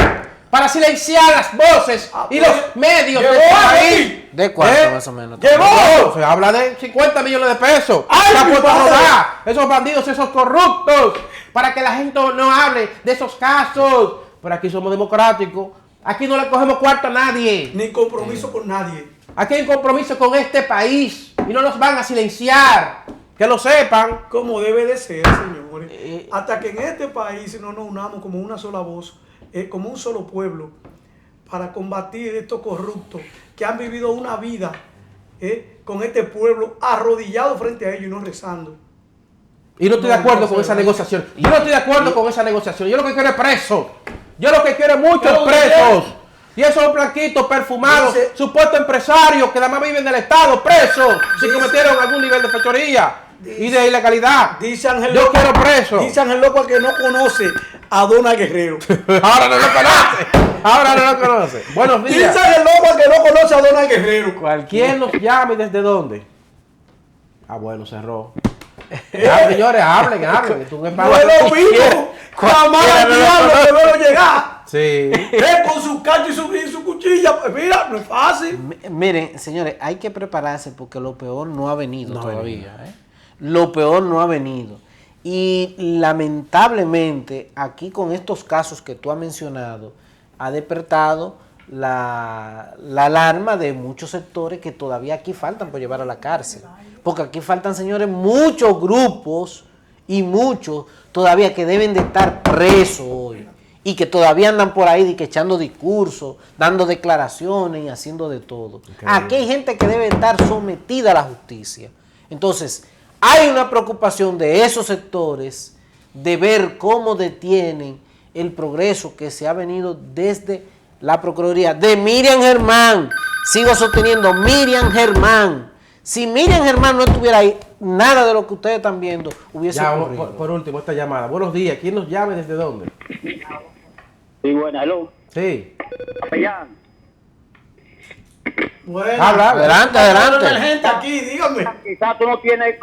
para silenciar las voces y los medios de este país. ¿De cuánto más o menos? ¡Llegó! Se habla de 50 millones de pesos. Se ha puesto a rodar esos bandidos, esos corruptos, para que la gente no hable de esos casos. Pero aquí somos democráticos. Aquí no le cogemos cuarto a nadie. Ni compromiso con nadie. Aquí hay un compromiso con este país y no nos van a silenciar. Que lo sepan. Como debe de ser, señores. Hasta que en este país no nos unamos como una sola voz, como un solo pueblo, para combatir estos corruptos que han vivido una vida con este pueblo arrodillado frente a ellos y no rezando. Y no estoy de acuerdo con esa negociación. Yo no estoy de acuerdo con esa negociación. Yo lo que quiero es presos. Yo lo que quiero es muchos presos. Y esos blanquitos perfumados, supuestos empresarios que además viven del Estado, presos, si cometieron algún nivel de fechoría y de ilegalidad. Dice Ángel Yo Loco, quiero preso. Dice Ángel Loco al que no conoce a Donald Guerrero. Ahora no lo conoce. Ahora no lo conoce. Buenos días. Dice Ángel Loco al que no conoce a Donald Guerrero. ¿Quién nos llama y desde dónde? Ah, bueno, cerró. Ya, señores, hablen. Tú me No es lo mismo. Jamás al diablo que veo llegar. Sí. Con su cacho y su cuchilla. Pues mira, no es fácil. Miren, señores, hay que prepararse porque lo peor no ha venido todavía. Lo peor no ha venido. Y lamentablemente, aquí con estos casos que tú has mencionado, ha despertado la alarma de muchos sectores que todavía aquí faltan por llevar a la cárcel. Porque aquí faltan, señores, muchos grupos y muchos todavía que deben de estar presos hoy. Y que todavía andan por ahí echando discursos, dando declaraciones y haciendo de todo. Okay. Aquí hay gente que debe estar sometida a la justicia. Entonces, hay una preocupación de esos sectores de ver cómo detienen el progreso que se ha venido desde la Procuraduría de Miriam Germán. Sigo sosteniendo, Miriam Germán. Si Miriam Germán no estuviera ahí, nada de lo que ustedes están viendo hubiese ocurrido. Por último, esta llamada. Buenos días. ¿Quién nos llama y desde dónde? Sí, bueno, hello. Sí. Capellán. Bueno, adelante. Gente aquí, dígame. Quizás tú no tienes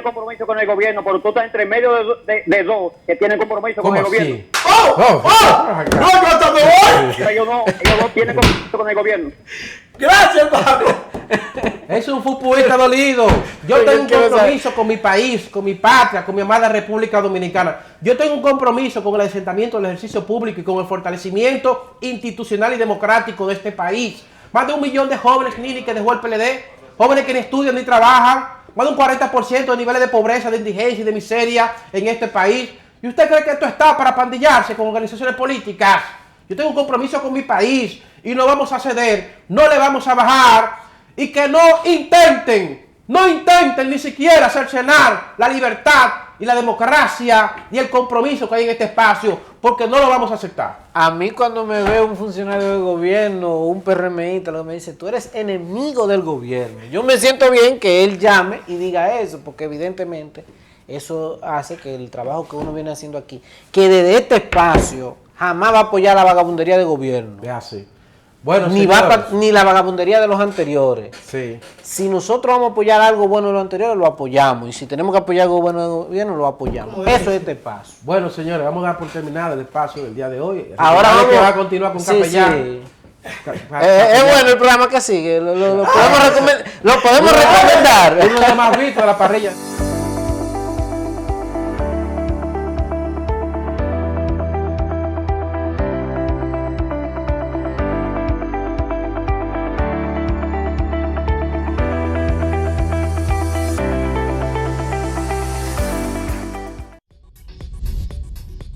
compromiso con el gobierno, pero tú estás entre medio de dos que tienen compromiso con el gobierno. No, yo hasta me voy. Ellos no tienen compromiso con el gobierno. Gracias, Pablo. Es un futbolista dolido. Yo tengo un compromiso con mi país, con mi patria, con mi amada República Dominicana. Yo tengo un compromiso con el asentamiento del ejercicio público y con el fortalecimiento institucional y democrático de este país. Más de 1 millón de jóvenes, Nini, que dejó el PLD, jóvenes que ni estudian ni trabajan, más de un 40% de niveles de pobreza, de indigencia y de miseria en este país. ¿Y usted cree que esto está para pandillarse con organizaciones políticas? Yo tengo un compromiso con mi país y no vamos a ceder, no le vamos a bajar y que no intenten ni siquiera cercenar la libertad y la democracia y el compromiso que hay en este espacio, porque no lo vamos a aceptar. A mí cuando me ve un funcionario del gobierno o un PRMista, lo que me dice, tú eres enemigo del gobierno. Yo me siento bien que él llame y diga eso, porque evidentemente eso hace que el trabajo que uno viene haciendo aquí, que desde este espacio jamás va a apoyar la vagabundería del gobierno. Es así. Bueno, ni la vagabundería de los anteriores. Sí. Si nosotros vamos a apoyar algo bueno de los anteriores, lo apoyamos. Y si tenemos que apoyar algo bueno del gobierno, lo apoyamos. Eso es este paso. Bueno, señores, vamos a dar por terminado el espacio del día de hoy. Ahora vamos, que va a continuar con Capellán. Sí. Es bueno el programa que sigue. Lo podemos recomendar. Uno de los más vistos de la parrilla.